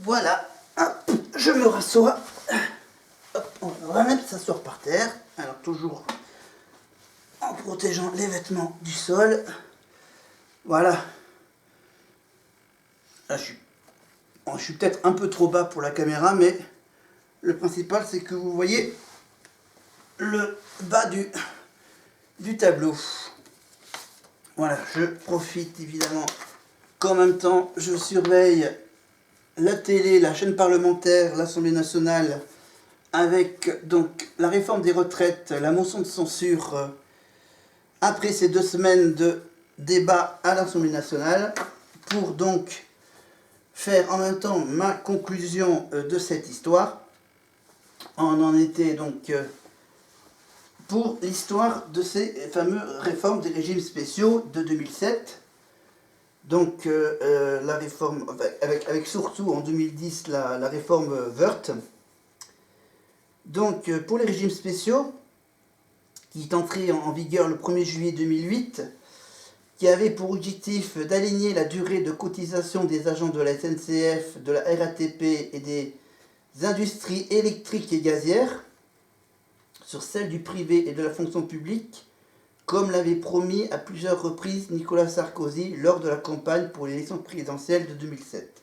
Voilà, hop, je me rassois. Hop, on va même s'asseoir par terre. Alors toujours en protégeant les vêtements du sol. Voilà. Là, je suis peut-être un peu trop bas pour la caméra, mais le principal c'est que vous voyez le bas du tableau. Voilà, je profite évidemment qu'en même temps je surveille la télé, la chaîne parlementaire, l'Assemblée nationale, avec donc la réforme des retraites, la motion de censure, après ces 2 semaines de débat à l'Assemblée nationale, pour donc faire en même temps ma conclusion de cette histoire. On en était donc pour l'histoire de ces fameuses réformes des régimes spéciaux de 2007. Donc la réforme, avec surtout en 2010 la réforme Woerth. Donc pour les régimes spéciaux, qui est entré en vigueur le 1er juillet 2008, qui avait pour objectif d'aligner la durée de cotisation des agents de la SNCF, de la RATP et des industries électriques et gazières sur celle du privé et de la fonction publique, comme l'avait promis à plusieurs reprises Nicolas Sarkozy lors de la campagne pour l'élection présidentielle de 2007.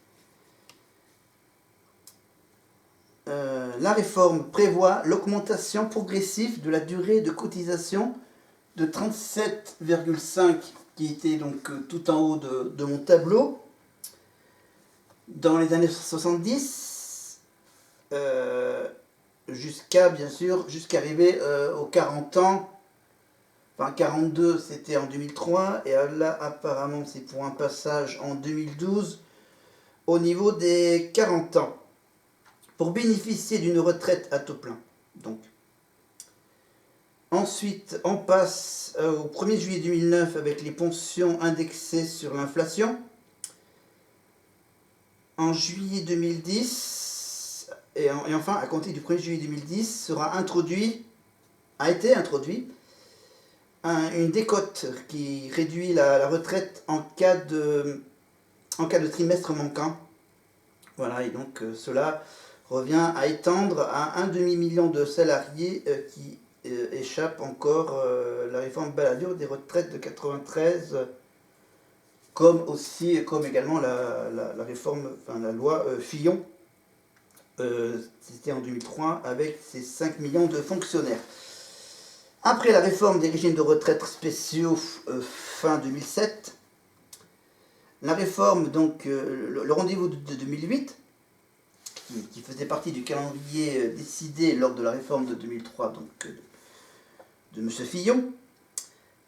La réforme prévoit l'augmentation progressive de la durée de cotisation de 37,5, qui était donc tout en haut de mon tableau, dans les années 70, jusqu'à arriver aux 40 ans. Enfin 42 c'était en 2003, et là apparemment c'est pour un passage en 2012 au niveau des 40 ans, pour bénéficier d'une retraite à taux plein. Donc. Ensuite, on passe au 1er juillet 2009 avec les pensions indexées sur l'inflation. En juillet 2010, et enfin à compter du 1er juillet 2010, a été introduit une décote qui réduit la retraite en cas de trimestre manquant. Voilà, et donc cela revient à étendre à un demi-million de salariés qui échappe encore la réforme Balladur des retraites de 93, comme également la réforme, enfin la loi Fillon, c'était en 2003, avec ses 5 millions de fonctionnaires. Après la réforme des régimes de retraite spéciaux fin 2007, la réforme, donc le rendez-vous de 2008, qui faisait partie du calendrier décidé lors de la réforme de 2003, donc de M. Fillon,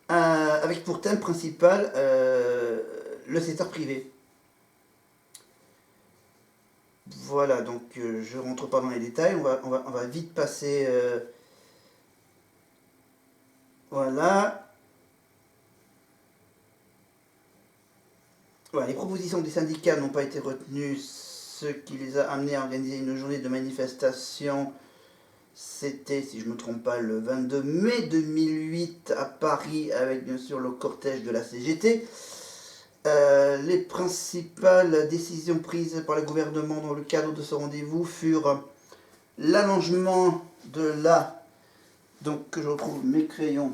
avec pour thème principal le secteur privé. Voilà, donc je ne rentre pas dans les détails, on va vite passer. Voilà. Voilà. Les propositions des syndicats n'ont pas été retenues, ce qui les a amenés à organiser une journée de manifestation. C'était, si je ne me trompe pas, le 22 mai 2008 à Paris, avec bien sûr le cortège de la CGT. Les principales décisions prises par le gouvernement dans le cadre de ce rendez-vous furent l'allongement de la... Donc que je retrouve mes crayons.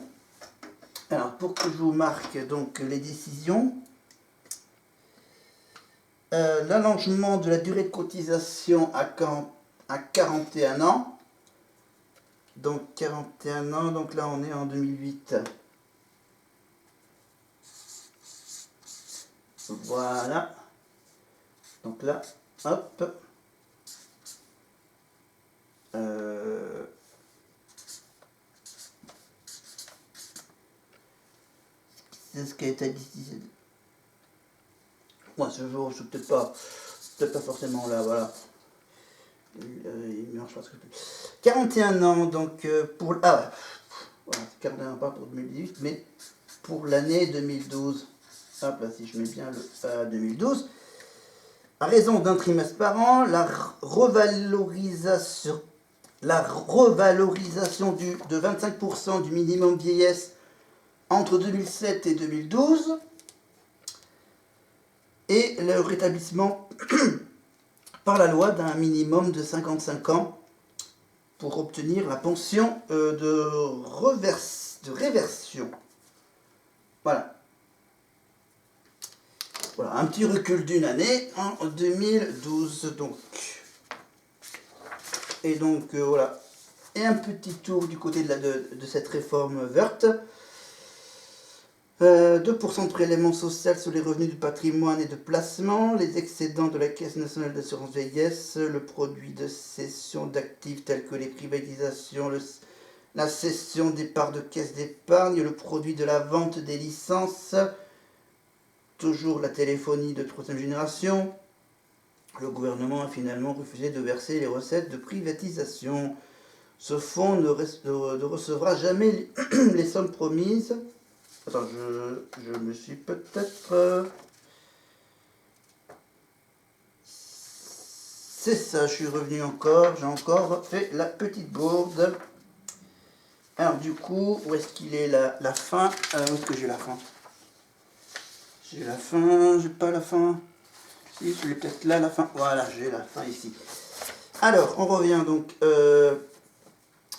Alors pour que je vous marque donc les décisions. L'allongement de la durée de cotisation à 41 ans. Donc 41 ans, donc là on est en 2008. Voilà. Donc là, hop. C'est ce qui a été décidé. Moi, ce jour, je ne suis peut-être pas forcément là, voilà. Il marche pas ce que je peux. 41 ans, donc pour... Ah, voilà, 41 ans, pas pour 2018, mais pour l'année 2012. Hop, là, si je mets bien le 2012. À raison d'un trimestre par an, la revalorisation de 25% du minimum vieillesse entre 2007 et 2012, et le rétablissement par la loi d'un minimum de 55 ans pour obtenir la pension de réversion. Voilà. Voilà, un petit recul d'une année en 2012 donc. Et donc voilà. Et un petit tour du côté de cette réforme verte. 2% de prélèvement social sur les revenus du patrimoine et de placement, les excédents de la Caisse nationale d'assurance vieillesse, le produit de cession d'actifs tels que les privatisations, la cession des parts de caisse d'épargne, le produit de la vente des licences, toujours la téléphonie de troisième génération. Le gouvernement a finalement refusé de verser les recettes de privatisation. Ce fonds ne recevra jamais les sommes promises. Attends, je me suis peut-être... C'est ça, je suis revenu encore, j'ai encore fait la petite bourde. Alors du coup, où est-ce qu'il est la fin Où est-ce que j'ai la fin? J'ai la fin, j'ai pas la fin. Si, je l'ai peut-être là, la fin. Voilà, j'ai la fin ici. Alors, on revient donc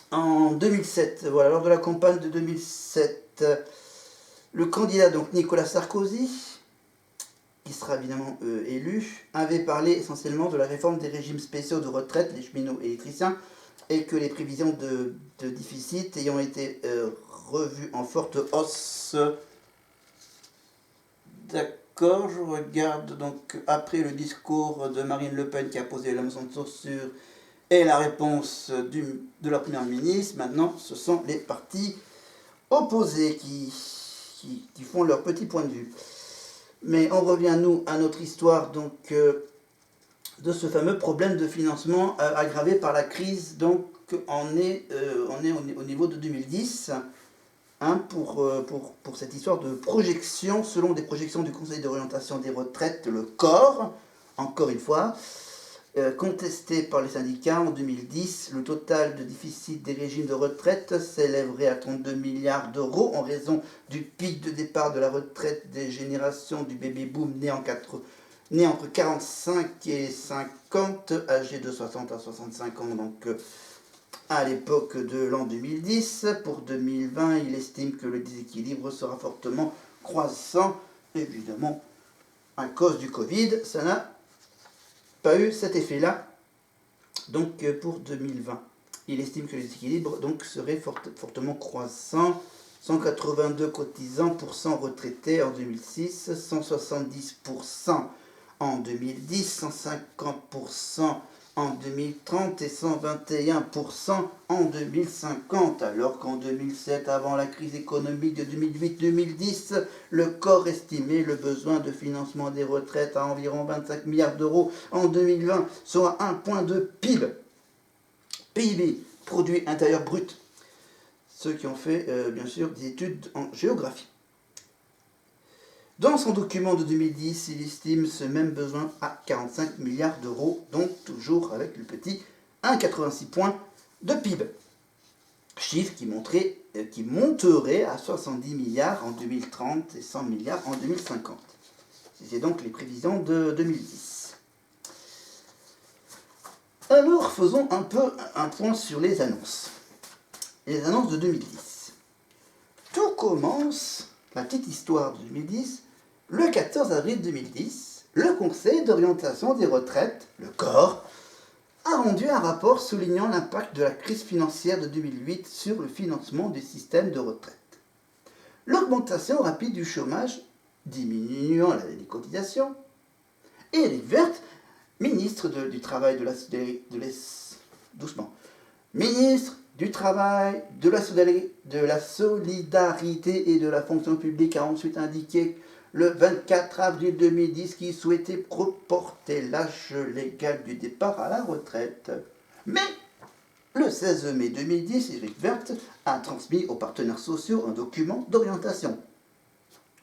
en 2007. Voilà, lors de la campagne de 2007, le candidat, donc Nicolas Sarkozy, qui sera évidemment élu, avait parlé essentiellement de la réforme des régimes spéciaux de retraite, les cheminots et électriciens, et que les prévisions de déficit ayant été revues en forte hausse. D'accord, je regarde donc après le discours de Marine Le Pen qui a posé la motion de censure et la réponse de la première ministre. Maintenant, ce sont les partis opposés qui font leur petit point de vue. Mais on revient, nous, à notre histoire donc, de ce fameux problème de financement aggravé par la crise. Donc, on est au niveau de 2010 hein, pour cette histoire de projection, selon des projections du Conseil d'orientation des retraites, le COR, encore une fois, contesté par les syndicats en 2010, le total de déficit des régimes de retraite s'élèverait à 32 milliards d'euros en raison du pic de départ de la retraite des générations du baby-boom né entre 45 et 50, âgés de 60 à 65 ans, donc à l'époque de l'an 2010. Pour 2020, il estime que le déséquilibre sera fortement croissant, évidemment, à cause du Covid. Ça n'a pas eu cet effet-là, donc pour 2020. Il estime que le déséquilibre donc, serait fortement croissant. 182 cotisants pour 100 retraités en 2006, 170% en 2010, 150% en 2030 et 121% en 2050, alors qu'en 2007, avant la crise économique de 2008-2010, le COR estimait le besoin de financement des retraites à environ 25 milliards d'euros en 2020, soit 1 point de PIB. PIB, produit intérieur brut. Ceux qui ont fait, bien sûr, des études en géographie. Dans son document de 2010, il estime ce même besoin à 45 milliards d'euros, donc toujours avec le petit 1,86 points de PIB. Chiffre qui monterait à 70 milliards en 2030 et 100 milliards en 2050. C'est donc les prévisions de 2010. Alors, faisons un peu un point sur les annonces. Les annonces de 2010. Tout commence, la petite histoire de 2010, le 14 avril 2010, le Conseil d'orientation des retraites, le COR, a rendu un rapport soulignant l'impact de la crise financière de 2008 sur le financement du système de retraite. L'augmentation rapide du chômage, diminuant les cotisations, et Éric Woerth, ministre du Travail, ministre du Travail, de la Solidarité et de la Fonction publique a ensuite indiqué le 24 avril 2010 qu'il souhaitait reporter l'âge légal du départ à la retraite. Mais le 16 mai 2010, Éric Woerth a transmis aux partenaires sociaux un document d'orientation,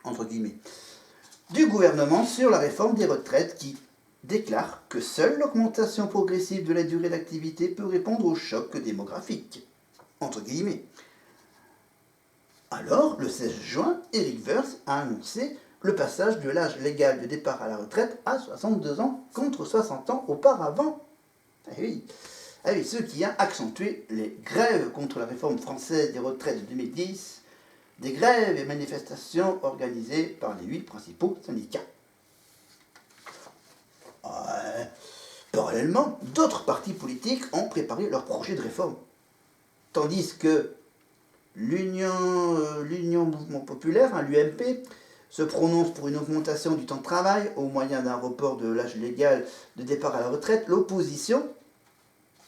entre guillemets, du gouvernement sur la réforme des retraites qui déclare que seule l'augmentation progressive de la durée d'activité peut répondre au choc démographique, entre guillemets. Alors, le 16 juin, Éric Woerth a annoncé le passage de l'âge légal de départ à la retraite à 62 ans contre 60 ans auparavant. Ah oui, ce qui a accentué les grèves contre la réforme française des retraites de 2010, des grèves et manifestations organisées par les 8 principaux syndicats. Parallèlement, d'autres partis politiques ont préparé leur projet de réforme, tandis que l'Union Mouvement Populaire, l'UMP, se prononce pour une augmentation du temps de travail au moyen d'un report de l'âge légal de départ à la retraite. L'opposition,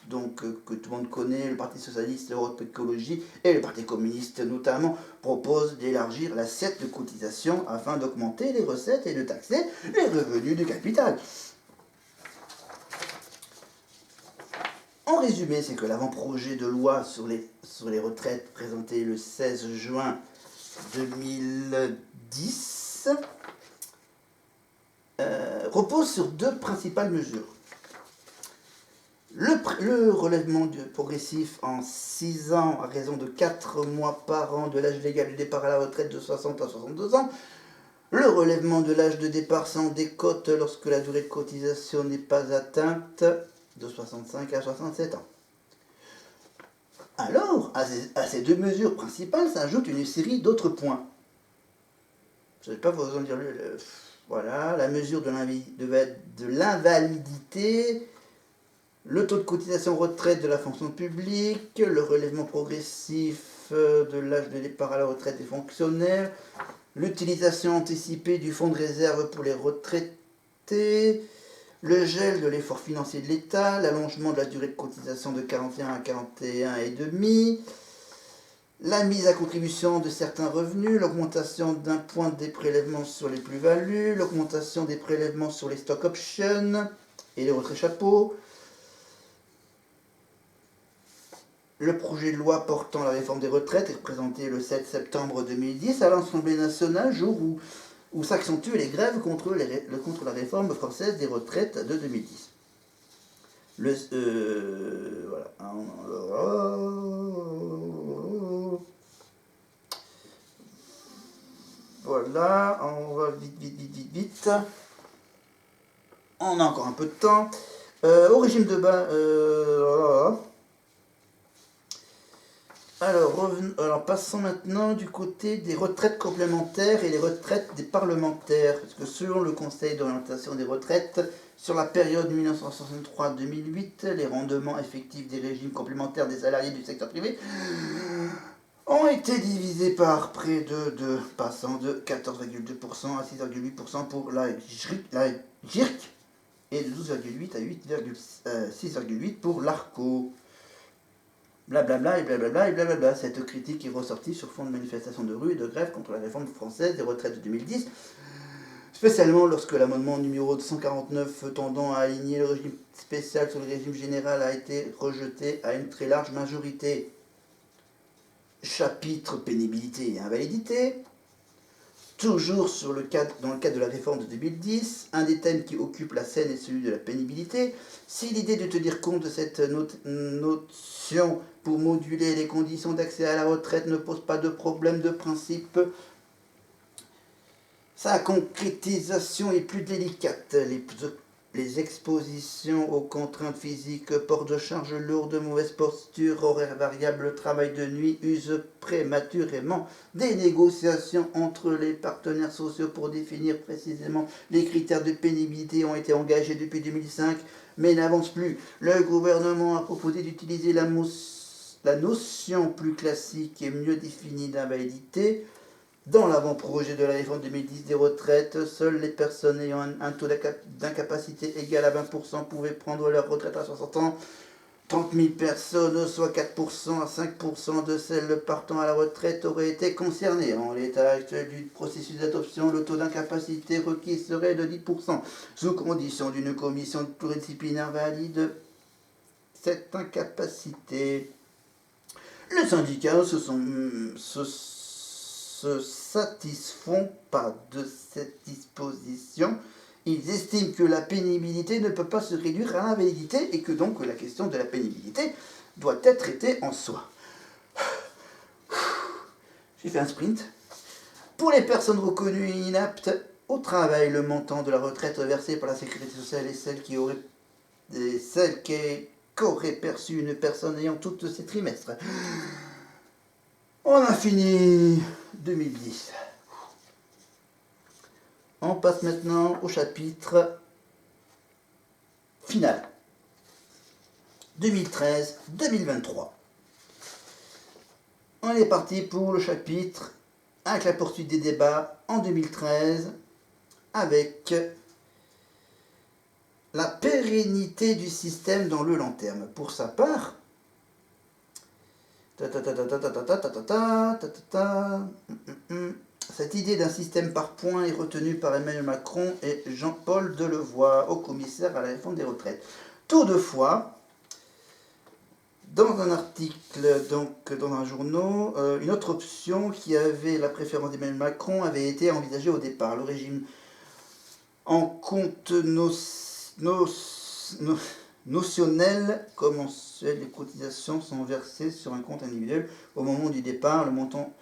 donc que tout le monde connaît, le Parti Socialiste, l'Europe Écologie et le Parti Communiste notamment, propose d'élargir l'assiette de cotisation afin d'augmenter les recettes et de taxer les revenus du capital. En résumé, c'est que l'avant-projet de loi sur les retraites présenté le 16 juin 2010 repose sur 2 principales mesures. Le relèvement progressif en 6 ans à raison de 4 mois par an de l'âge légal de départ à la retraite de 60 à 62 ans. Le relèvement de l'âge de départ sans décote lorsque la durée de cotisation n'est pas atteinte de 65 à 67 ans. Alors, à ces 2 mesures principales s'ajoute une série d'autres points. Je ne vais pas vous en dire voilà, la mesure de l'invalidité, le taux de cotisation retraite de la fonction publique, le relèvement progressif de l'âge de départ à la retraite des fonctionnaires, l'utilisation anticipée du fonds de réserve pour les retraités, le gel de l'effort financier de l'État, l'allongement de la durée de cotisation de 41 à 41,5, la mise à contribution de certains revenus, l'augmentation d'un point des prélèvements sur les plus-values, l'augmentation des prélèvements sur les stock options et les retraits chapeaux, le projet de loi portant la réforme des retraites est présenté le 7 septembre 2010 à l'Assemblée nationale, jour où s'accentuent les grèves contre la réforme française des retraites de 2010. Voilà, on va vite. On a encore un peu de temps. Au régime de base... Alors, passons maintenant du côté des retraites complémentaires et les retraites des parlementaires. Parce que selon le Conseil d'orientation des retraites, sur la période 1963-2008, les rendements effectifs des régimes complémentaires des salariés du secteur privé ont été divisés par près de 2, passant de 14,2% à 6,8% pour la GIRC et de 12,8 à 6,8% pour l'ARCO. Blablabla et blablabla et blablabla. Cette critique est ressortie sur fond de manifestations de rue et de grève contre la réforme française des retraites de 2010, spécialement lorsque l'amendement numéro 149 tendant à aligner le régime spécial sur le régime général a été rejeté à une très large majorité. Chapitre pénibilité et invalidité. Toujours dans le cadre de la réforme de 2010, un des thèmes qui occupe la scène est celui de la pénibilité. Si l'idée de tenir compte de cette notion pour moduler les conditions d'accès à la retraite ne pose pas de problème de principe, sa concrétisation est plus délicate. Les expositions aux contraintes physiques, port de charges lourdes, mauvaise posture, horaires variables, travail de nuit usent prématurément des négociations entre les partenaires sociaux pour définir précisément les critères de pénibilité ont été engagés depuis 2005, mais n'avancent plus. Le gouvernement a proposé d'utiliser la notion plus classique et mieux définie d'invalidité. Dans l'avant-projet de la réforme 2010 des retraites, seules les personnes ayant un taux d'incapacité égal à 20% pouvaient prendre leur retraite à 60 ans. 30 000 personnes, soit 4% à 5% de celles partant à la retraite, auraient été concernées. En l'état actuel du processus d'adoption, le taux d'incapacité requis serait de 10%, sous condition d'une commission pluridisciplinaire valide cette incapacité. Les syndicats se satisfont pas de cette disposition. Ils estiment que la pénibilité ne peut pas se réduire à l'invalidité et que donc la question de la pénibilité doit être traitée en soi. J'ai fait un sprint. Pour les personnes reconnues inaptes au travail, le montant de la retraite versée par la sécurité sociale est celle qu'aurait perçu une personne ayant tous ses trimestres. On a fini 2010. On passe maintenant au chapitre final. 2013-2023. On est parti pour le chapitre avec la poursuite des débats en 2013 avec la pérennité du système dans le long terme. Pour sa part, cette idée d'un système par points est retenue par Emmanuel Macron et Jean-Paul Delevoye, haut commissaire à la réforme des retraites. Toutefois, dans un article, donc dans un journal, une autre option qui avait la préférence d'Emmanuel Macron avait été envisagée au départ. Le régime en compte notionnel comme mensuel, les cotisations sont versées sur un compte individuel au moment du départ. Le montant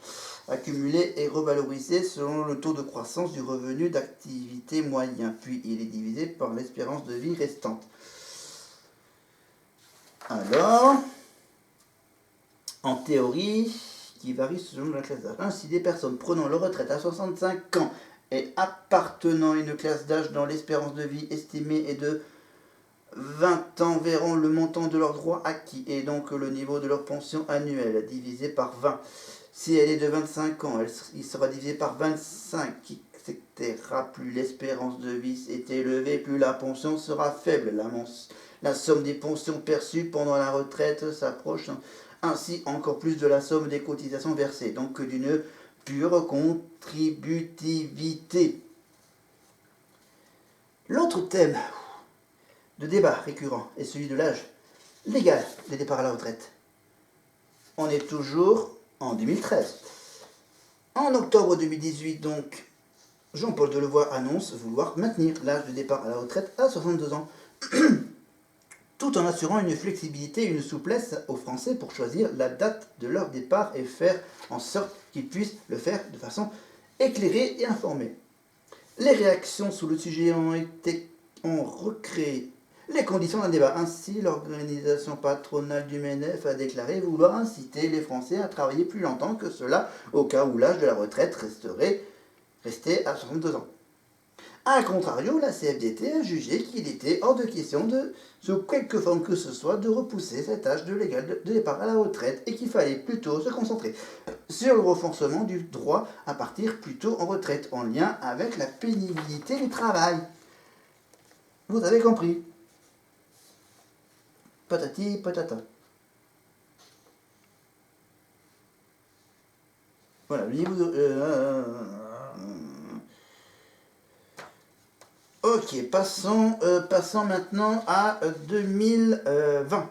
accumulé est revalorisé selon le taux de croissance du revenu d'activité moyen, puis il est divisé par l'espérance de vie restante. Alors, en théorie, qui varie selon la classe d'âge. Ainsi, des personnes prenant leur retraite à 65 ans et appartenant à une classe d'âge dont l'espérance de vie estimée est de 20 ans verront le montant de leurs droits acquis et donc le niveau de leur pension annuelle divisé par 20. Si elle est de 25 ans, il sera divisé par 25, etc. Plus l'espérance de vie est élevée, plus la pension sera faible. La somme des pensions perçues pendant la retraite s'approche ainsi encore plus de la somme des cotisations versées, donc d'une pure contributivité. L'autre thème de débat récurrent est celui de l'âge légal des départs à la retraite. On est toujours en 2013. En octobre 2018, donc, Jean-Paul Delevoye annonce vouloir maintenir l'âge de départ à la retraite à 62 ans, tout en assurant une flexibilité et une souplesse aux Français pour choisir la date de leur départ et faire en sorte qu'ils puissent le faire de façon éclairée et informée. Les réactions sur le sujet ont recréé les conditions d'un débat. Ainsi, l'organisation patronale du MENEF a déclaré vouloir inciter les Français à travailler plus longtemps que cela, au cas où l'âge de la retraite restait à 62 ans. A contrario, la CFDT a jugé qu'il était hors de question sous quelque forme que ce soit, de repousser cet âge légal de départ à la retraite et qu'il fallait plutôt se concentrer sur le renforcement du droit à partir plus tôt en retraite, en lien avec la pénibilité du travail. Vous avez compris. Patati patata. Voilà, le niveau de... Ok, passons maintenant à 2020.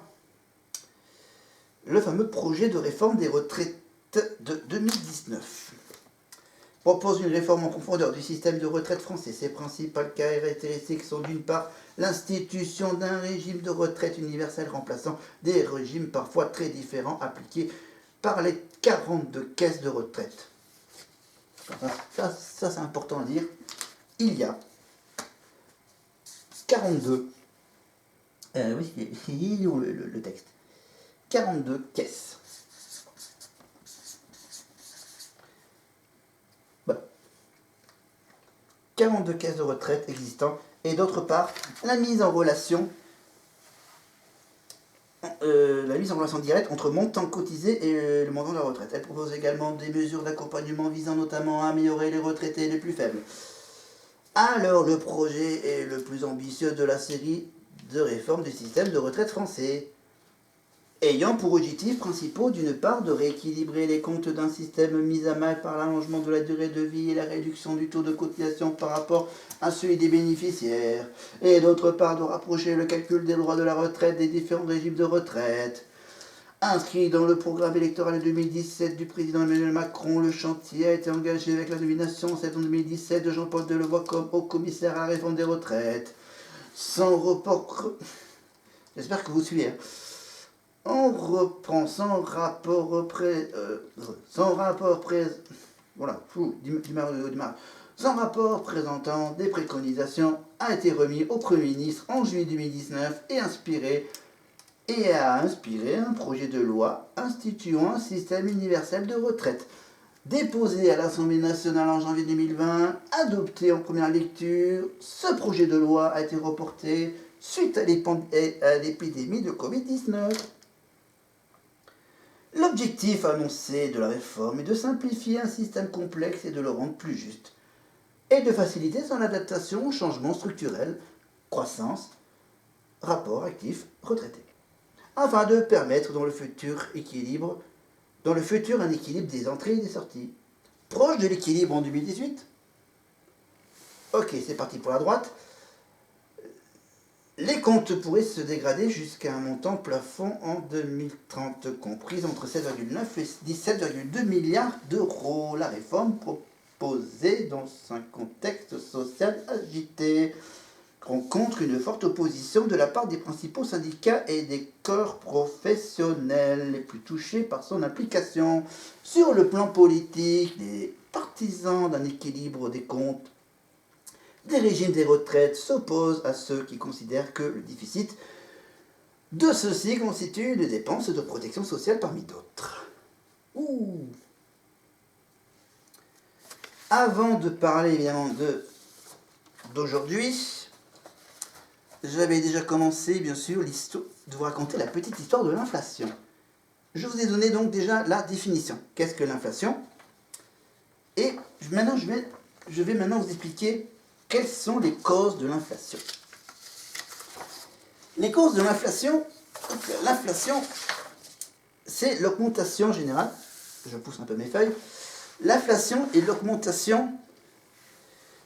Le fameux projet de réforme des retraites de 2019 propose une réforme en profondeur du système de retraite français. Ses principales caractéristiques sont d'une part l'institution d'un régime de retraite universel remplaçant des régimes parfois très différents appliqués par les 42 caisses de retraite. Ça c'est important à dire. Il y a 42. Oui, il est où le texte 42 caisses. Voilà. 42 caisses de retraite existantes. Et d'autre part, la mise en relation directe entre montant cotisé et le montant de la retraite. Elle propose également des mesures d'accompagnement visant notamment à améliorer les retraités les plus faibles. Alors, le projet est le plus ambitieux de la série de réformes du système de retraite français, ayant pour objectifs principaux d'une part de rééquilibrer les comptes d'un système mis à mal par l'allongement de la durée de vie et la réduction du taux de cotisation par rapport à celui des bénéficiaires, et d'autre part de rapprocher le calcul des droits de la retraite des différents régimes de retraite. Inscrit dans le programme électoral 2017 du président Emmanuel Macron, le chantier a été engagé avec la nomination en septembre 2017 de Jean-Paul Delevoye comme haut commissaire à la réforme des retraites. Sans report... J'espère que vous suivez. Hein. On reprend sans rapport Voilà, un rapport présentant des préconisations a été remis au Premier ministre en juillet 2019 et a inspiré un projet de loi instituant un système universel de retraite. Déposé à l'Assemblée nationale en janvier 2020, adopté en première lecture, ce projet de loi a été reporté suite à l'épidémie de Covid-19. L'objectif annoncé de la réforme est de simplifier un système complexe et de le rendre plus juste, et de faciliter son adaptation aux changements structurels, croissance, rapport actif-retraité, afin de permettre dans le futur un équilibre des entrées et des sorties. Proche de l'équilibre en 2018. Ok, c'est parti pour la droite. Les comptes pourraient se dégrader jusqu'à un montant plafond en 2030, compris entre 7,9 et 17,2 milliards d'euros. La réforme proposée dans un contexte social agité rencontre une forte opposition de la part des principaux syndicats et des corps professionnels les plus touchés par son application. Sur le plan politique, les partisans d'un équilibre des comptes des régimes des retraites s'opposent à ceux qui considèrent que le déficit de ceux-ci constitue une dépense de protection sociale parmi d'autres. Avant de parler évidemment d'aujourd'hui, j'avais déjà commencé bien sûr de vous raconter la petite histoire de l'inflation. Je vous ai donné donc déjà la définition. Qu'est-ce que l'inflation? Et maintenant je vais maintenant vous expliquer quelles sont les causes de l'inflation. Les causes de l'inflation, c'est l'augmentation générale. Je pousse un peu mes feuilles. L'inflation est l'augmentation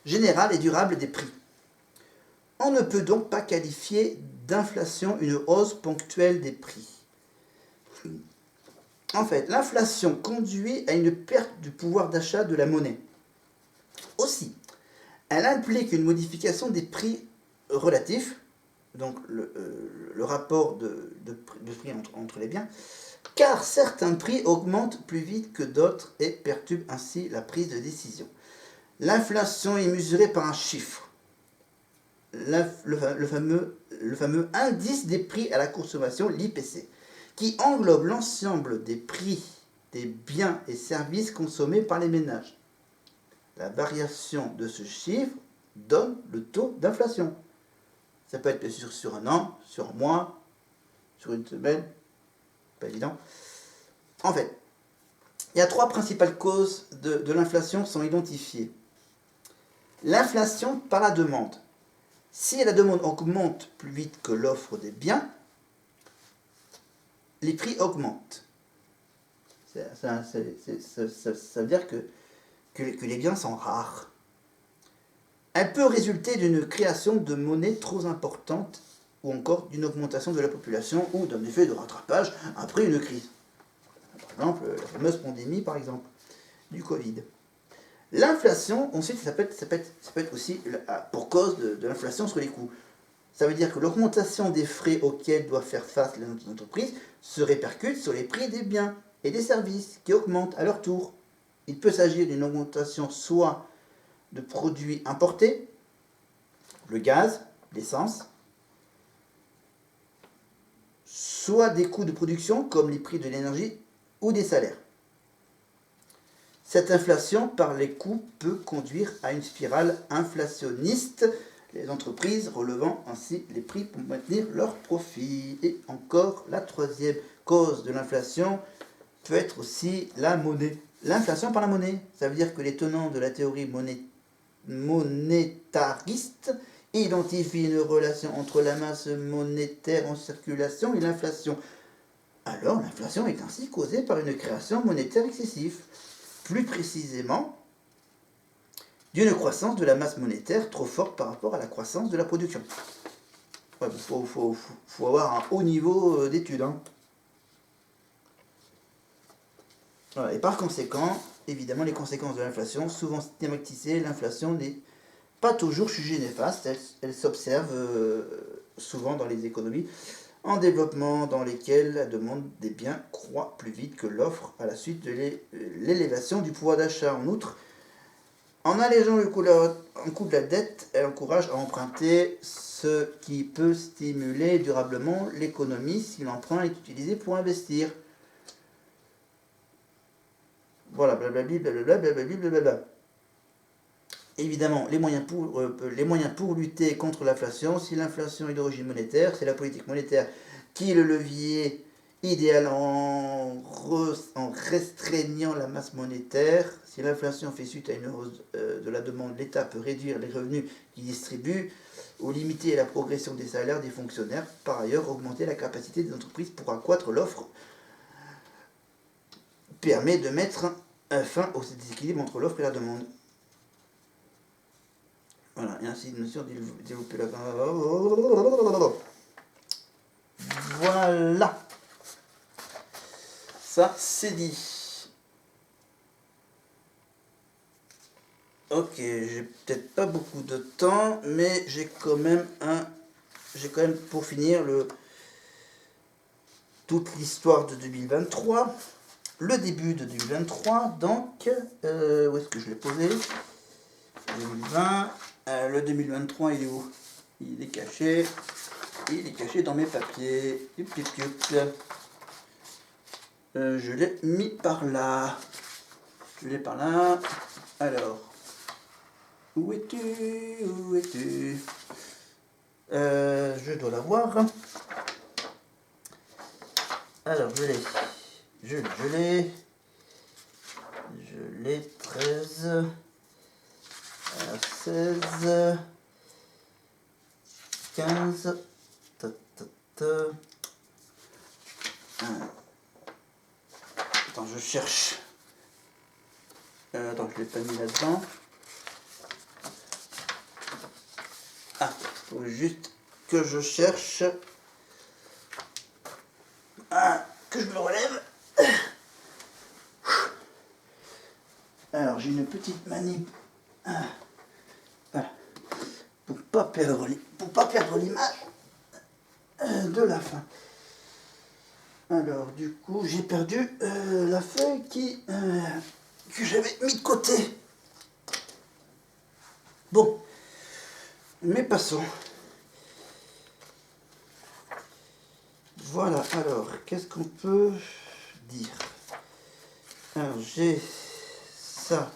générale et durable des prix. On ne peut donc pas qualifier d'inflation une hausse ponctuelle des prix. En fait, l'inflation conduit à une perte du pouvoir d'achat de la monnaie. Aussi, elle implique une modification des prix relatifs, donc le rapport de prix entre les biens, car certains prix augmentent plus vite que d'autres et perturbent ainsi la prise de décision. L'inflation est mesurée par un chiffre, le fameux indice des prix à la consommation, l'IPC, qui englobe l'ensemble des prix des biens et services consommés par les ménages. La variation de ce chiffre donne le taux d'inflation. Ça peut être bien sûr sur un an, sur un mois, sur une semaine, pas évident. En fait, il y a trois principales causes de l'inflation sont identifiées. L'inflation par la demande. Si la demande augmente plus vite que l'offre des biens, les prix augmentent. Ça veut dire que les biens sont rares. Elle peut résulter d'une création de monnaie trop importante ou encore d'une augmentation de la population ou d'un effet de rattrapage après une crise. Par exemple, la fameuse pandémie, par exemple, du Covid. L'inflation, ensuite, ça peut être aussi pour cause de l'inflation sur les coûts. Ça veut dire que l'augmentation des frais auxquels doivent faire face les entreprises se répercute sur les prix des biens et des services qui augmentent à leur tour. Il peut s'agir d'une augmentation soit de produits importés, le gaz, l'essence, soit des coûts de production comme les prix de l'énergie ou des salaires. Cette inflation par les coûts peut conduire à une spirale inflationniste, les entreprises relevant ainsi les prix pour maintenir leurs profits. Et encore, la troisième cause de l'inflation peut être aussi la monnaie. L'inflation par la monnaie, ça veut dire que les tenants de la théorie monétariste identifient une relation entre la masse monétaire en circulation et l'inflation. Alors l'inflation est ainsi causée par une création monétaire excessive. Plus précisément, d'une croissance de la masse monétaire trop forte par rapport à la croissance de la production. Il faut avoir un haut niveau d'études. Voilà. Et par conséquent, évidemment, les conséquences de l'inflation, souvent stigmatisées, l'inflation n'est pas toujours jugée néfaste, elle s'observe souvent dans les économies. en développement dans lesquels la demande des biens croît plus vite que l'offre à la suite de l'élévation du pouvoir d'achat. En outre, en allégeant le coût de la dette, elle encourage à emprunter, ce qui peut stimuler durablement l'économie si l'emprunt est utilisé pour investir. Voilà, blablabla, blablabla, blablabla, blablabla. Évidemment, les moyens pour lutter contre l'inflation. Si l'inflation est d'origine monétaire, c'est la politique monétaire qui est le levier idéal en restreignant la masse monétaire. Si l'inflation fait suite à une hausse de la demande, l'État peut réduire les revenus qu'il distribue ou limiter la progression des salaires des fonctionnaires. Par ailleurs, augmenter la capacité des entreprises pour accroître l'offre permet de mettre fin au déséquilibre entre l'offre et la demande. Voilà, et ainsi de mesure développer la... Voilà. Ça, c'est dit. Ok, j'ai peut-être pas beaucoup de temps, mais j'ai quand même pour finir toute l'histoire de 2023. Le début de 2023, donc, où est-ce que je l'ai posé? 2020. Le 2023, il est où? Il est caché. Il est caché dans mes papiers. Je l'ai mis par là. Alors, où es-tu? Je dois l'avoir. Alors, je l'ai. 13. 16, 15, Attends, je cherche. Attends, je l'ai pas mis là-dedans. Ah, faut juste que je cherche. Que je me relève. Alors, j'ai une petite manip. Voilà. Pour pas perdre l'image de la fin. Alors du coup j'ai perdu la feuille que j'avais mis de côté. Bon, mais passons. Voilà, alors qu'est-ce qu'on peut dire? Alors j'ai ça.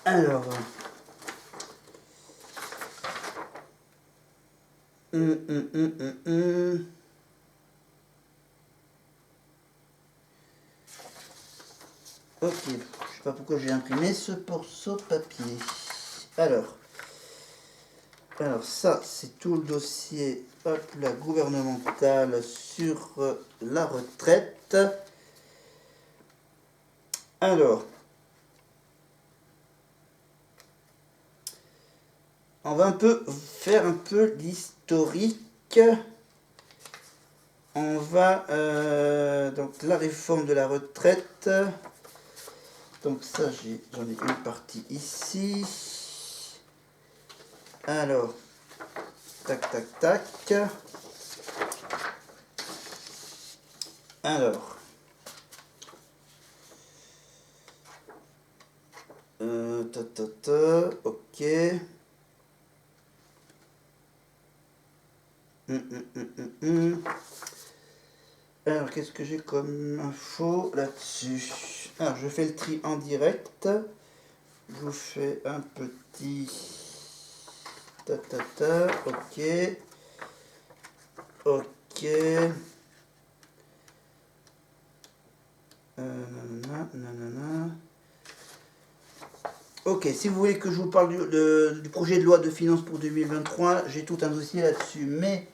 Alors, ok, je sais pas pourquoi j'ai imprimé ce morceau de papier. Alors ça, c'est tout le dossier, hop là, gouvernemental sur la retraite. Alors, on va faire un peu l'historique. On va donc la réforme de la retraite. Donc ça, j'en ai une partie ici. Alors, tac, tac, tac. Alors, ok. Alors, qu'est-ce que j'ai comme info là-dessus? Alors, je fais le tri en direct. Je vous fais un petit... ok. Ok. Nanana. Ok, si vous voulez que je vous parle du projet de loi de finances pour 2023, j'ai tout un dossier là-dessus. Mais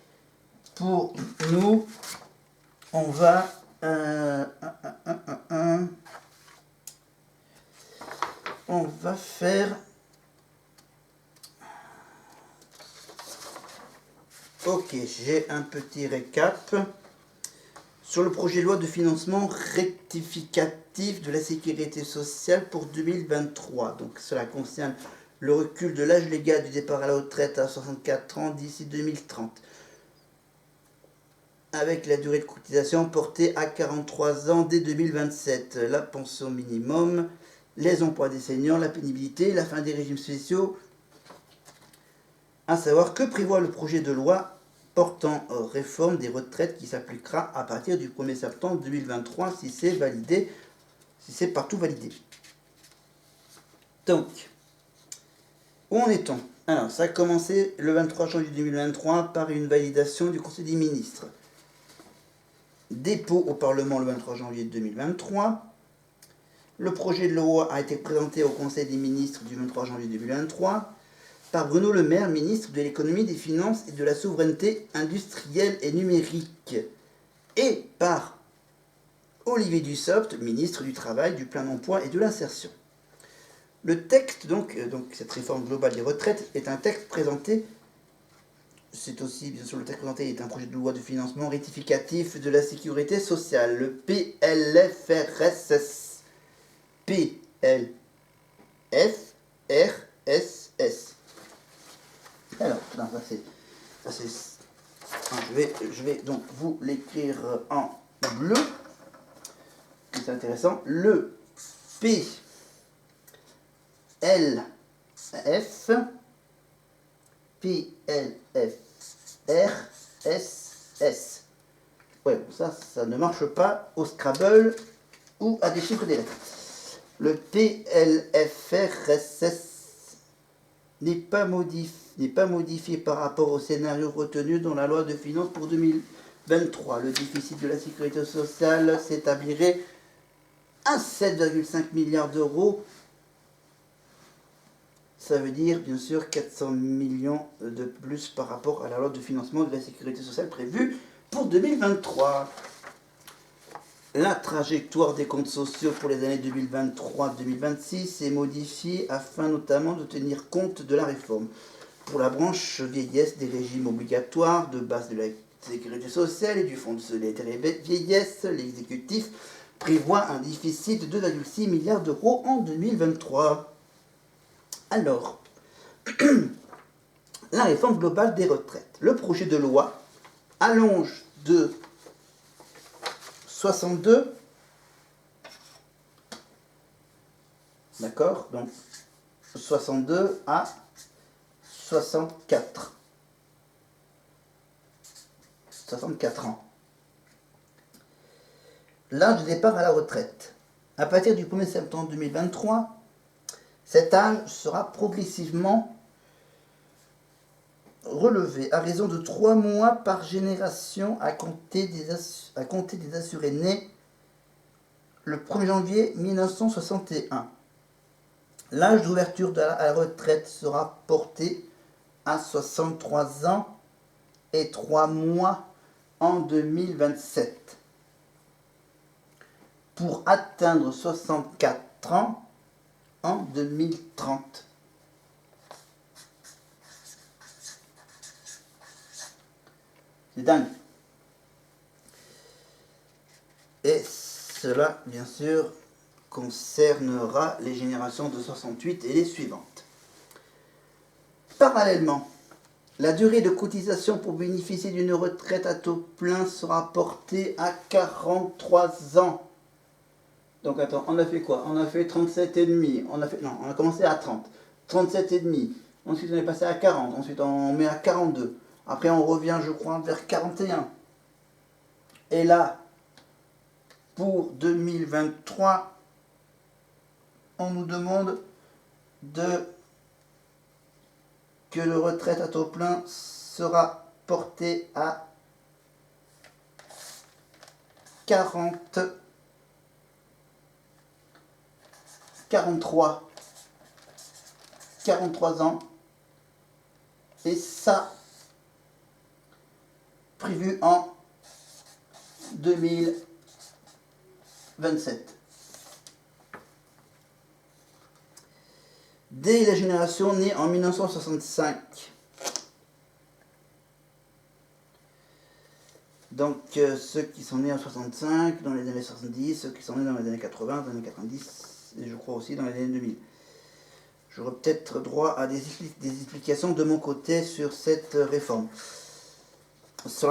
pour nous, on va... on va faire... Ok, j'ai un petit récap sur le projet de loi de financement rectificatif de la sécurité sociale pour 2023. Donc cela concerne le recul de l'âge légal du départ à la retraite à 64 ans d'ici 2030, avec la durée de cotisation portée à 43 ans dès 2027, la pension minimum, les emplois des seniors, la pénibilité, la fin des régimes spéciaux, à savoir que prévoit le projet de loi portant réforme des retraites qui s'appliquera à partir du 1er septembre 2023 si c'est validé, si c'est partout validé. Donc, où en est-on? Alors, ça a commencé le 23 janvier 2023 par une validation du Conseil des ministres. Dépôt au Parlement le 23 janvier 2023. Le projet de loi a été présenté au Conseil des ministres du 23 janvier 2023 par Bruno Le Maire, ministre de l'économie, des finances et de la souveraineté industrielle et numérique, et par Olivier Dussopt, ministre du Travail, du Plein Emploi et de l'Insertion. Le texte, donc cette réforme globale des retraites, est un texte présenté, c'est aussi, bien sûr, le texte présenté est un projet de loi de financement rectificatif de la sécurité sociale, le PLFRSS. PLFRSS. Alors, non, ça c'est je vais donc vous l'écrire en bleu. C'est intéressant. Le PLFRSS. Ouais, bon, ça ne marche pas au Scrabble ou à des chiffres des lettres. Le PLFRSS n'est pas modifié par rapport au scénario retenu dans la loi de finances pour 2023. Le déficit de la sécurité sociale s'établirait à 7,5 milliards d'euros. Ça veut dire, bien sûr, 400 millions de plus par rapport à la loi de financement de la sécurité sociale prévue pour 2023. La trajectoire des comptes sociaux pour les années 2023-2026 est modifiée afin notamment de tenir compte de la réforme. Pour la branche vieillesse des régimes obligatoires de base de la sécurité sociale et du fonds de solidarité vieillesse, l'exécutif prévoit un déficit de 2,6 milliards d'euros en 2023. Alors, la réforme globale des retraites. Le projet de loi allonge de 62, d'accord, donc 62 à 64 ans. L'âge de départ à la retraite. À partir du 1er septembre 2023, cet âge sera progressivement relevé à raison de 3 mois par génération à compter des assurés nés le 1er janvier 1961. L'âge d'ouverture à la retraite sera porté à 63 ans et 3 mois en 2027. Pour atteindre 64 ans en 2030. C'est dingue. Et cela, bien sûr, concernera les générations de 68 et les suivantes. Parallèlement, la durée de cotisation pour bénéficier d'une retraite à taux plein sera portée à 43 ans. Donc attends, on a fait quoi? On a fait 37,5. On a commencé à 30. 37,5. Ensuite on est passé à 40. Ensuite on met à 42. Après on revient, je crois, vers 41. Et là, pour 2023, on nous demande que le retraite à taux plein sera porté à 43 ans. Et ça, prévu en 2027. Dès la génération née en 1965. Donc ceux qui sont nés en 65, dans les années 70, ceux qui sont nés dans les années 80, dans les années 90, et je crois aussi dans les années 2000. j'aurai peut-être droit à des explications de mon côté sur cette réforme. Sur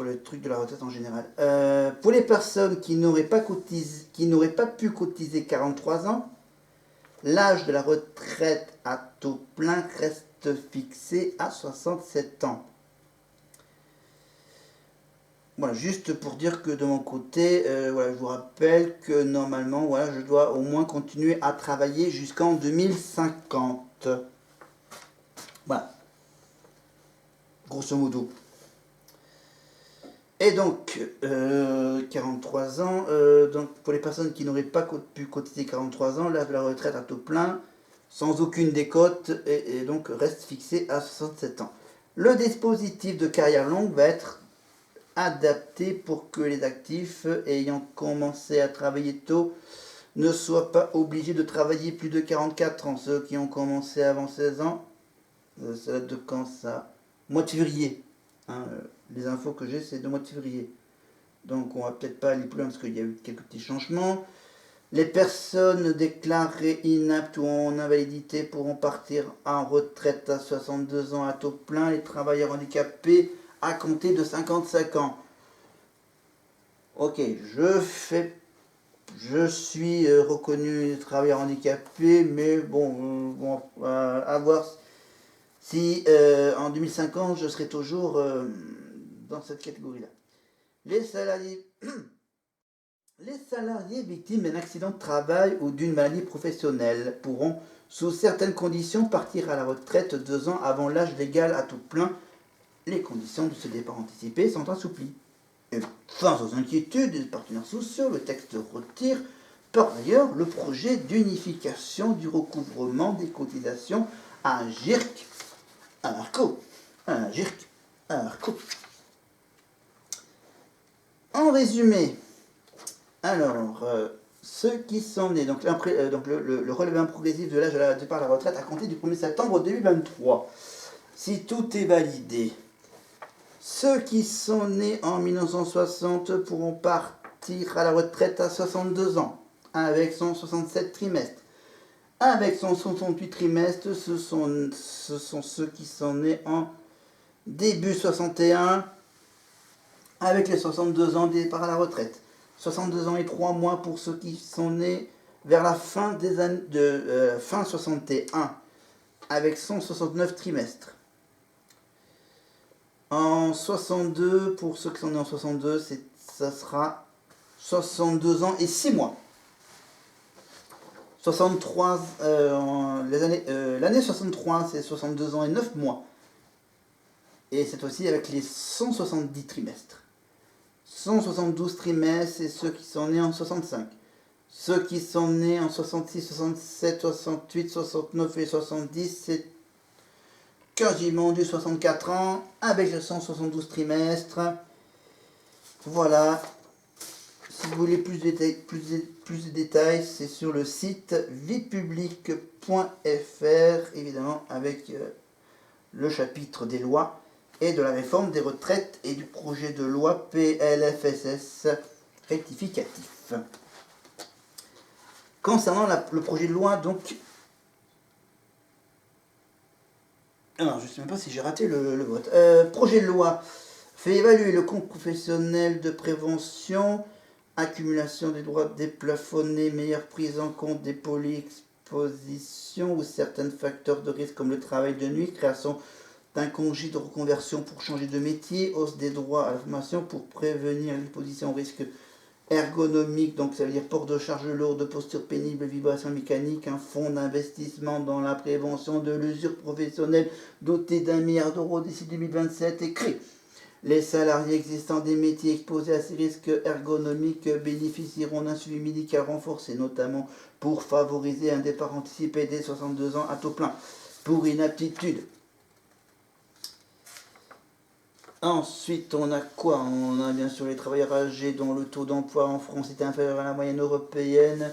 le truc de la retraite en général. Pour les personnes qui n'auraient pas pu cotiser 43 ans, l'âge de la retraite à taux plein reste fixé à 67 ans. Voilà, juste pour dire que de mon côté, voilà, je vous rappelle que normalement, voilà, je dois au moins continuer à travailler jusqu'en 2050. Voilà. Grosso modo. Et donc, 43 ans, donc pour les personnes qui n'auraient pas pu cotiser 43 ans, l'âge de la retraite à taux plein, sans aucune décote, et donc reste fixé à 67 ans. Le dispositif de carrière longue va être adapté pour que les actifs ayant commencé à travailler tôt ne soient pas obligés de travailler plus de 44 ans. Ceux qui ont commencé avant 16 ans, ça date de quand ça? Mois de février. Hein, les infos que j'ai, c'est de mois de février. Donc on va peut-être pas aller plus loin parce qu'il y a eu quelques petits changements. Les personnes déclarées inaptes ou en invalidité pourront partir en retraite à 62 ans à taux plein. Les travailleurs handicapés à compter de 55 ans. Ok, je suis reconnu travailleur handicapé, mais bon, à voir si en 2050 je serai toujours dans cette catégorie-là. Les salariés victimes d'un accident de travail ou d'une maladie professionnelle pourront, sous certaines conditions, partir à la retraite 2 ans avant l'âge légal à tout plein. Les conditions de ce départ anticipé sont assouplies. Et face aux inquiétudes des partenaires sociaux, le texte retire par ailleurs le projet d'unification du recouvrement des cotisations à un GIRC, à un ARCO. En résumé, alors, ceux qui sont nés, donc le relèvement progressif de l'âge de départ à la retraite à compter du 1er septembre 2023, si tout est validé, ceux qui sont nés en 1960 pourront partir à la retraite à 62 ans, avec 167 trimestres. Avec 168 trimestres, ce sont ceux qui sont nés en début 61, avec les 62 ans de départ à la retraite. 62 ans et 3 mois pour ceux qui sont nés vers la fin des années fin 61, avec 169 trimestres. En 62, pour ceux qui sont nés en 62, ça sera 62 ans et 6 mois. 63, l'année 63, c'est 62 ans et 9 mois. Et c'est aussi avec les 170 trimestres. 172 trimestres, c'est ceux qui sont nés en 65. Ceux qui sont nés en 66, 67, 68, 69 et 70, c'est quasiment du 64 ans, avec les 172 trimestres. Voilà. Si vous voulez plus de détails, c'est sur le site viepublique.fr, évidemment, avec le chapitre des lois et de la réforme des retraites et du projet de loi PLFSS rectificatif. Concernant le projet de loi, donc... Alors, je ne sais même pas si j'ai raté le vote. Projet de loi fait évaluer le compte professionnel de prévention, accumulation des droits déplafonnés, meilleure prise en compte des polyexpositions ou certains facteurs de risque comme le travail de nuit, création d'un congé de reconversion pour changer de métier, hausse des droits à la formation pour prévenir l'exposition au risque ergonomique, donc ça veut dire port de charges lourdes, posture pénible, vibration mécanique, un fonds d'investissement dans la prévention de l'usure professionnelle doté d'1 milliard d'euros d'ici 2027 est créé. Les salariés existants des métiers exposés à ces risques ergonomiques bénéficieront d'un suivi médical renforcé, notamment pour favoriser un départ anticipé dès 62 ans à taux plein pour inaptitude. Ensuite, on a quoi? On a bien sûr les travailleurs âgés dont le taux d'emploi en France est inférieur à la moyenne européenne.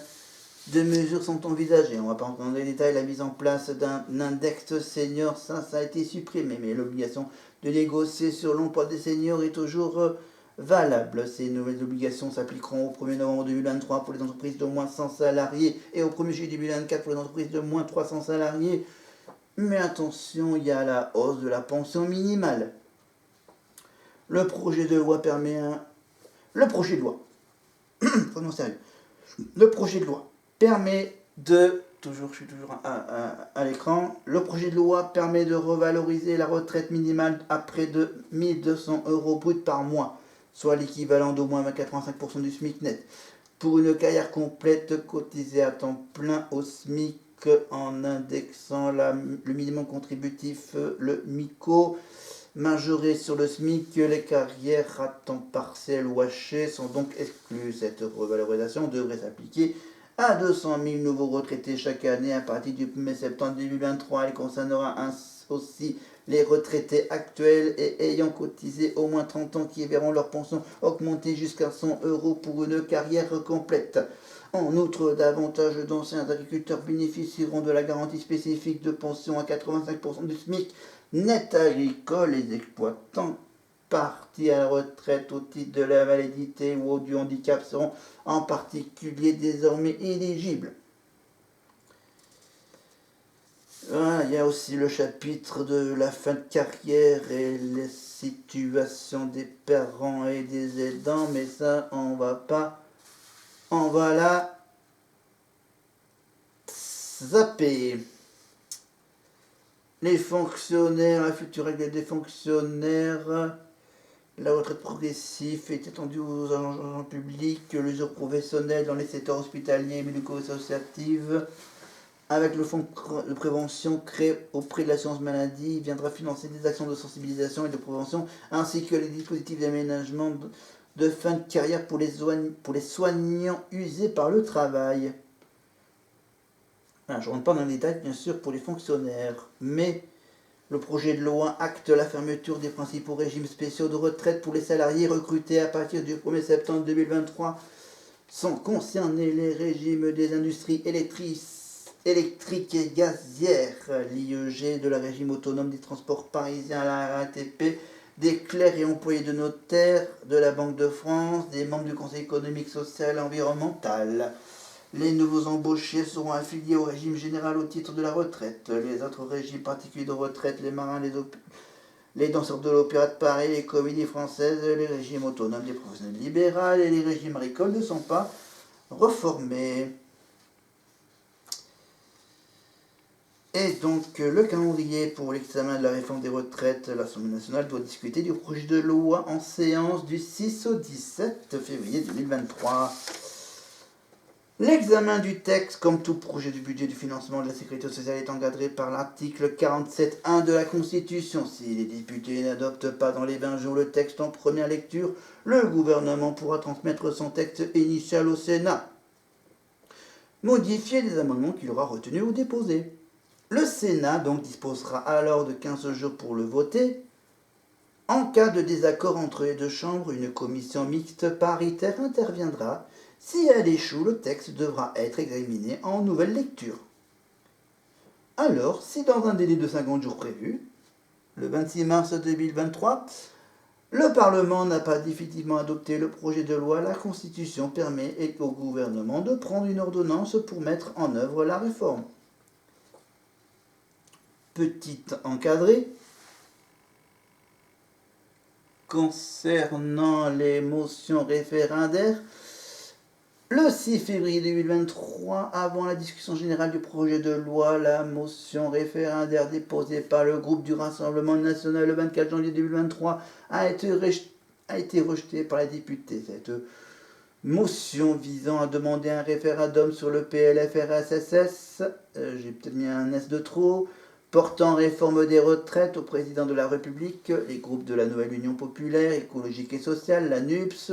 Deux mesures sont envisagées. On ne va pas entrer dans les détails. La mise en place d'un index senior, ça a été supprimé. Mais l'obligation de négocier sur l'emploi des seniors est toujours valables. Ces nouvelles obligations s'appliqueront au 1er novembre 2023 pour les entreprises d'au moins 100 salariés et au 1er juillet 2024 pour les entreprises de moins 300 salariés. Mais attention, il y a la hausse de la pension minimale. Le projet de loi permet un... Le projet de loi. Prenons sérieux. Le projet de loi permet de... Je suis toujours à l'écran. Le projet de loi permet de revaloriser la retraite minimale à près de 1 200 € brut par mois, soit l'équivalent d'au moins 85% du SMIC net. Pour une carrière complète cotisée à temps plein au SMIC en indexant le minimum contributif, le MICO, majoré sur le SMIC, les carrières à temps partiel ou haché sont donc exclues. Cette revalorisation devrait s'appliquer à 200 000 nouveaux retraités chaque année à partir du 1er septembre 2023. Elle concernera aussi les retraités actuels et ayant cotisé au moins 30 ans qui verront leur pension augmenter jusqu'à 100 € pour une carrière complète. En outre, davantage d'anciens agriculteurs bénéficieront de la garantie spécifique de pension à 85% du SMIC net agricole. Les exploitants partis à la retraite au titre de la validité ou du handicap seront en particulier désormais éligibles. Voilà, il y a aussi le chapitre de la fin de carrière et les situations des parents et des aidants, mais ça on va la zapper. Les fonctionnaires, la future règle des fonctionnaires, la retraite progressive est étendue aux agents publics, l'usure professionnelle dans les secteurs hospitaliers et médico-associatifs. Avec le fonds de prévention créé auprès de l'assurance maladie, il viendra financer des actions de sensibilisation et de prévention, ainsi que les dispositifs d'aménagement de fin de carrière pour les soignants usés par le travail. Voilà, je ne rentre pas dans les détails, bien sûr, pour les fonctionnaires, mais le projet de loi acte la fermeture des principaux régimes spéciaux de retraite pour les salariés recrutés à partir du 1er septembre 2023, sans concerner les régimes des industries électriques et gazières, l'IEG, de la régime autonome des transports parisiens à la RATP, des clercs et employés de notaires, de la Banque de France, des membres du Conseil économique, social et environnemental. Les nouveaux embauchés seront affiliés au régime général au titre de la retraite. Les autres régimes particuliers de retraite, les marins, les danseurs de l'Opéra de Paris, les comédies françaises, les régimes autonomes des professionnels libéraux et les régimes agricoles ne sont pas reformés. Et donc, le calendrier pour l'examen de la réforme des retraites, l'Assemblée nationale doit discuter du projet de loi en séance du 6 au 17 février 2023. L'examen du texte, comme tout projet du budget du financement de la sécurité sociale, est encadré par l'article 47.1 de la Constitution. Si les députés n'adoptent pas dans les 20 jours le texte en première lecture, le gouvernement pourra transmettre son texte initial au Sénat, modifier les amendements qu'il aura retenus ou déposés. Le Sénat donc disposera alors de 15 jours pour le voter. En cas de désaccord entre les deux chambres, une commission mixte paritaire interviendra. Si elle échoue, le texte devra être examiné en nouvelle lecture. Alors, si dans un délai de 50 jours prévu, le 26 mars 2023, le Parlement n'a pas définitivement adopté le projet de loi, la Constitution permet au gouvernement de prendre une ordonnance pour mettre en œuvre la réforme. Petit encadré. Concernant les motions référendaires, le 6 février 2023, avant la discussion générale du projet de loi, la motion référendaire déposée par le groupe du Rassemblement national le 24 janvier 2023 a été rejetée par les députés. Cette motion visant à demander un référendum sur le PLFRSS, j'ai peut-être mis un S de trop, portant réforme des retraites au président de la République, les groupes de la Nouvelle Union Populaire, Écologique et Sociale, la NUPS,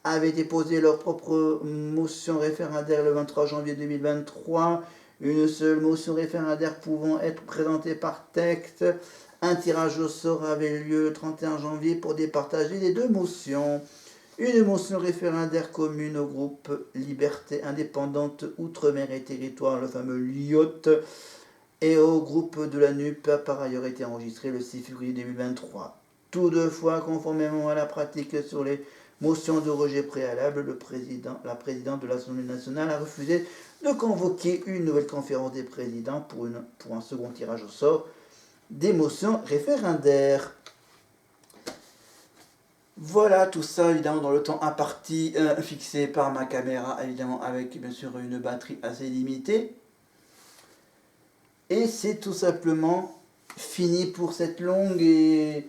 avaient déposé leur propre motion référendaire le 23 janvier 2023, une seule motion référendaire pouvant être présentée par texte. Un tirage au sort avait lieu le 31 janvier pour départager les deux motions. Une motion référendaire commune au groupe Liberté Indépendante Outre-mer et Territoire, le fameux LIOT, et au groupe de la NUP a par ailleurs été enregistrée le 6 février 2023. Toutefois, conformément à la pratique sur les motions de rejet préalable, la présidente de l'Assemblée nationale a refusé de convoquer une nouvelle conférence des présidents pour un second tirage au sort des motions référendaires. Voilà, tout ça évidemment dans le temps imparti, fixé par ma caméra, évidemment avec bien sûr une batterie assez limitée. Et c'est tout simplement fini pour cette longue et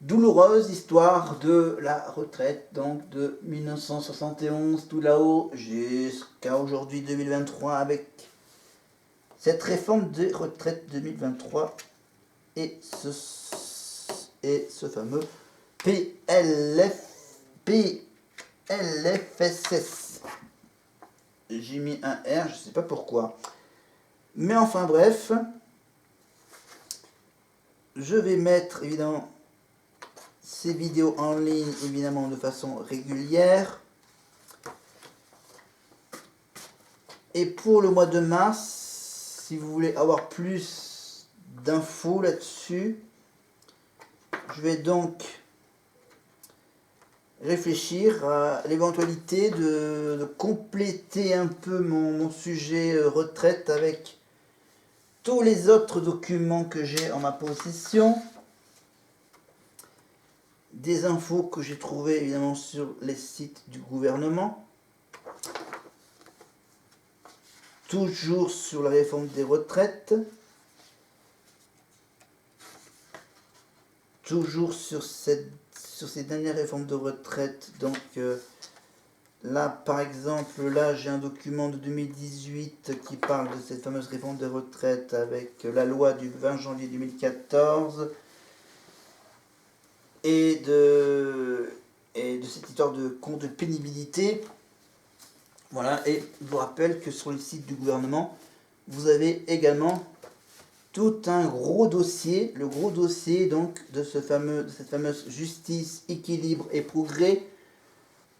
douloureuse histoire de la retraite, donc de 1971 tout là-haut jusqu'à aujourd'hui 2023 avec cette réforme des retraites 2023 et ce fameux PLFSS. J'ai mis un R, je sais pas pourquoi. Mais enfin bref, je vais mettre évidemment ces vidéos en ligne évidemment de façon régulière. Et pour le mois de mars, si vous voulez avoir plus d'infos là-dessus, je vais donc réfléchir à l'éventualité de compléter un peu mon sujet retraite avec tous les autres documents que j'ai en ma possession, des infos que j'ai trouvées évidemment sur les sites du gouvernement, toujours sur la réforme des retraites, toujours sur ces dernières réformes de retraite. Donc là par exemple, là j'ai un document de 2018 qui parle de cette fameuse réforme de retraite avec la loi du 20 janvier 2014 et de cette histoire de compte de pénibilité. Voilà, et je vous rappelle que sur le site du gouvernement, vous avez également tout un gros dossier, le gros dossier donc de cette fameuse justice, équilibre et progrès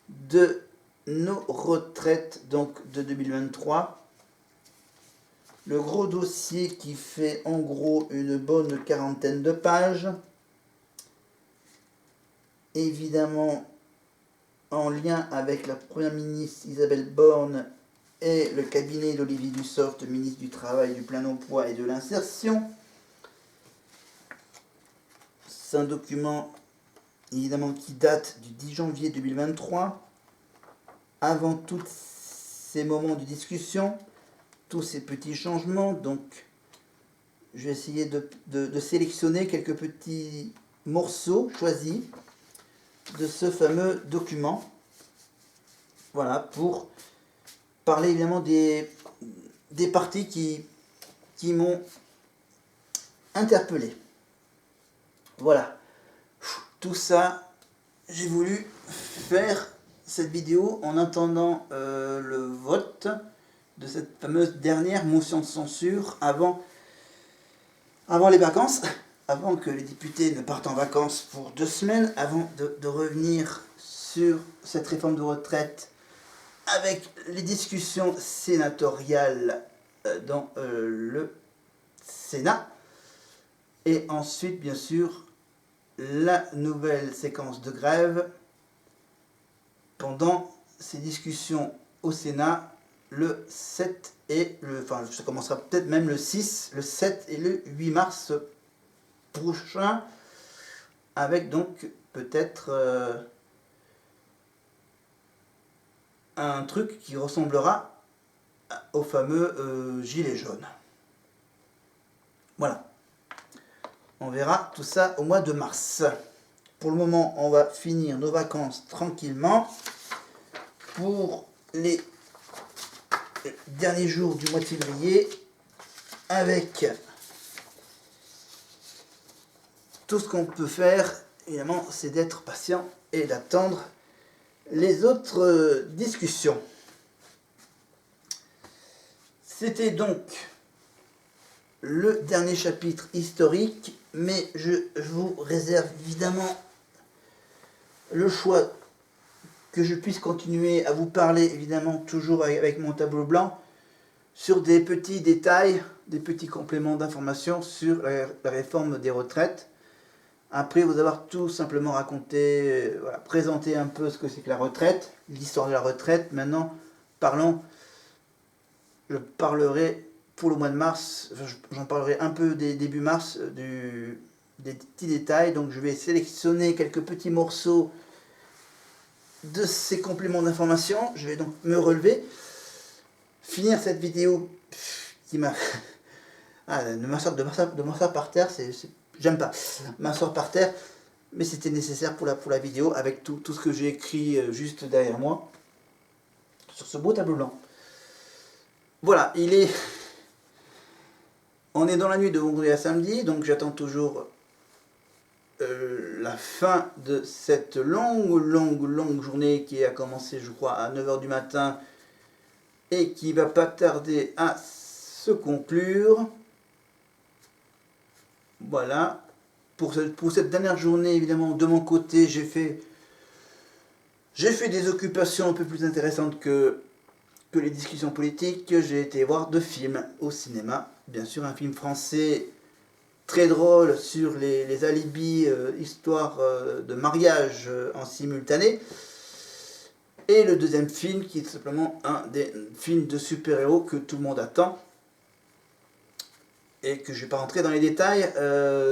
de nos retraites donc de 2023. Le gros dossier qui fait en gros une bonne quarantaine de pages. Évidemment en lien avec la première ministre Isabelle Borne et le cabinet d'Olivier Dussopt, ministre du Travail, du Plein Emploi et de l'Insertion. C'est un document évidemment qui date du 10 janvier 2023. Avant tous ces moments de discussion, tous ces petits changements, donc je vais essayer de sélectionner quelques petits morceaux choisis de ce fameux document. Voilà, pour parler évidemment des parties qui m'ont interpellé. Voilà, tout ça, j'ai voulu faire cette vidéo en attendant le vote de cette fameuse dernière motion de censure avant les vacances, avant que les députés ne partent en vacances pour 2 semaines, avant de revenir sur cette réforme de retraite avec les discussions sénatoriales dans le Sénat. Et ensuite, bien sûr, la nouvelle séquence de grève pendant ces discussions au Sénat le 7 et enfin ça commencera peut-être même le 6, le 7 et le 8 mars prochain, avec donc peut-être un truc qui ressemblera au fameux gilet jaune. Voilà. On verra tout ça au mois de mars. Pour le moment, on va finir nos vacances tranquillement. Pour les derniers jours du mois de février, avec tout ce qu'on peut faire, évidemment, c'est d'être patient et d'attendre les autres discussions. C'était donc le dernier chapitre historique, mais je vous réserve évidemment le choix que je puisse continuer à vous parler, évidemment toujours avec mon tableau blanc, sur des petits détails, des petits compléments d'informations sur la réforme des retraites. après vous avoir tout simplement raconté, voilà, présenté un peu ce que c'est que la retraite, l'histoire de la retraite. Maintenant, je parlerai pour le mois de mars, j'en parlerai un peu début mars, des petits détails. Donc je vais sélectionner quelques petits morceaux de ces compléments d'information. Je vais donc me relever, finir cette vidéo qui m'a... de m'asseoir par terre, j'aime pas m'asseoir par terre, mais c'était nécessaire pour la vidéo, avec tout ce que j'ai écrit juste derrière moi, sur ce beau tableau blanc. Voilà, on est dans la nuit de vendredi à samedi, donc j'attends toujours la fin de cette longue journée qui a commencé, je crois, à 9 h du matin et qui va pas tarder à se conclure. Voilà, pour cette dernière journée, évidemment, de mon côté, j'ai fait des occupations un peu plus intéressantes que les discussions politiques. J'ai été voir 2 films au cinéma. Bien sûr, un film français très drôle sur les alibis, histoire de mariage en simultané. Et le deuxième film qui est tout simplement un des films de super-héros que tout le monde attend. Et que je ne vais pas rentrer dans les détails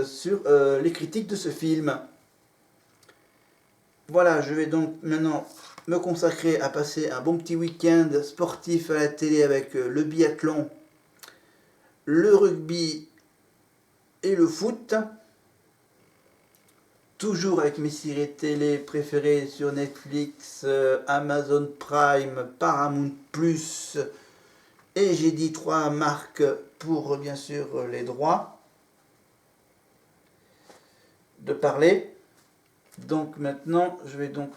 sur les critiques de ce film. Voilà, je vais donc maintenant me consacrer à passer un bon petit week-end sportif à la télé avec le biathlon, le rugby et le foot. Toujours avec mes séries télé préférées sur Netflix, Amazon Prime, Paramount+, et j'ai dit 3 marques pour bien sûr les droits de parler. Donc maintenant je vais donc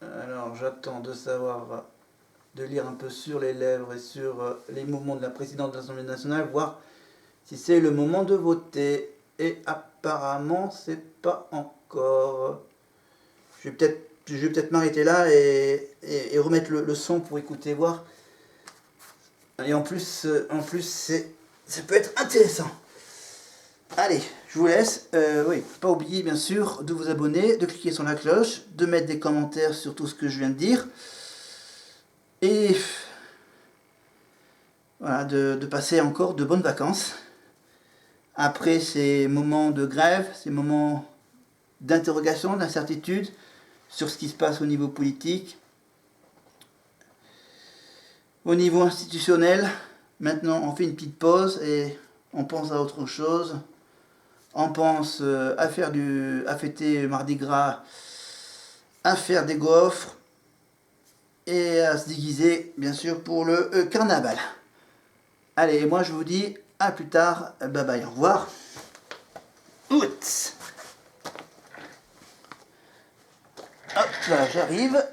alors j'attends de savoir, de lire un peu sur les lèvres et sur les mouvements de la présidente de l'Assemblée nationale, voir si c'est le moment de voter. Et apparemment c'est pas encore. Je vais peut-être m'arrêter là et remettre le son pour écouter, voir. Et en plus ça peut être intéressant. Allez, je vous laisse. Oui, pas oublier bien sûr de vous abonner, de cliquer sur la cloche, de mettre des commentaires sur tout ce que je viens de dire. Et voilà, de passer encore de bonnes vacances. Après ces moments de grève, ces moments d'interrogation, d'incertitude sur ce qui se passe au niveau politique, au niveau institutionnel. Maintenant, on fait une petite pause et on pense à autre chose. On pense à fêter Mardi Gras, à faire des gaufres et à se déguiser, bien sûr, pour le carnaval. Allez, moi je vous dis à plus tard. Bye bye, au revoir. Oups. Hop là, j'arrive.